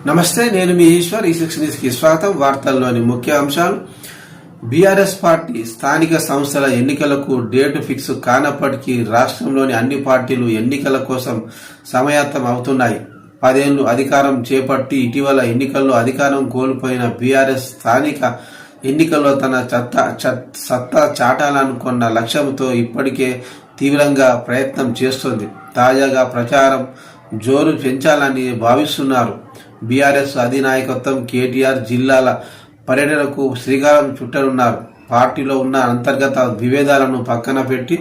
నమస్తే, నేను మీ ఈశ్వర్. ఈ కి స్వాగతం. వార్తల్లోని ముఖ్య అంశాలు. బీఆర్ఎస్ పార్టీ స్థానిక సంస్థల ఎన్నికలకు డేటు ఫిక్స్ కానప్పటికీ రాష్ట్రంలోని అన్ని పార్టీలు ఎన్నికల కోసం సమాయత్తం అవుతున్నాయి. 10 ఏళ్లు అధికారం చేపట్టి ఇటీవల ఎన్నికల్లో అధికారం కోల్పోయిన బీఆర్ఎస్ స్థానిక ఎన్నికల్లో తన సత్తా చాటాలనుకున్న లక్ష్యంతో ఇప్పటికే తీవ్రంగా ప్రయత్నం చేస్తోంది. తాజాగా ప్రచారం జోరు పెంచాలని భావిస్తున్నారు. బీఆర్ఎస్ అధినాయకత్వం కేటీఆర్ జిల్లాల పర్యటనకు శ్రీకారం చుట్టనున్నారు. పార్టీలో ఉన్న అంతర్గత విభేదాలను పక్కన పెట్టి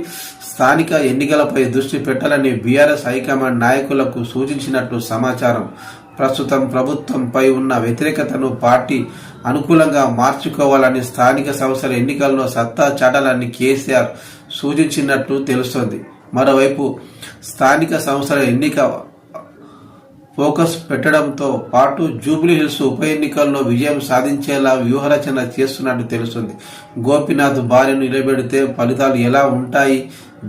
స్థానిక ఎన్నికలపై దృష్టి పెట్టాలని బీఆర్ఎస్ హైకమాండ్ నాయకులకు సూచించినట్లు సమాచారం. ప్రస్తుతం ప్రభుత్వంపై ఉన్న వ్యతిరేకతను పార్టీ అనుకూలంగా మార్చుకోవాలని, స్థానిక సంస్థల ఎన్నికల్లో సత్తా చాటాలని కేసీఆర్ సూచించినట్లు తెలుస్తోంది. మరోవైపు స్థానిక సంస్థల ఎన్నిక ఫోకస్ పెట్టడంతో పాటు జూబ్లీ హిల్స్ ఉప ఎన్నికల్లో విజయం సాధించేలా వ్యూహరచన చేస్తున్నట్టు తెలుస్తుంది. గోపీనాథ్ భార్యను నిలబెడితే ఫలితాలు ఎలా ఉంటాయి,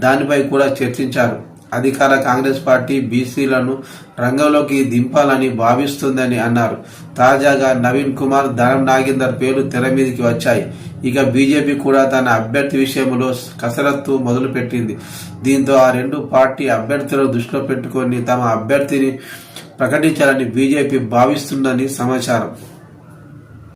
దానిపై కూడా చర్చించారు. అధికార కాంగ్రెస్ పార్టీ బీసీలను రంగంలోకి దింపాలని భావిస్తుందని అన్నారు. తాజాగా నవీన్ కుమార్, దానం నాగేందర్ పేర్లు తెర మీదకి వచ్చాయి. ఇక బీజేపీ కూడా తన అభ్యర్థి విషయంలో కసరత్తు మొదలుపెట్టింది. దీంతో ఆ రెండు పార్టీ అభ్యర్థులను దృష్టిలో పెట్టుకొని తమ అభ్యర్థిని ప్రకటించాలని బీజేపీ భావిస్తుందని సమాచారం.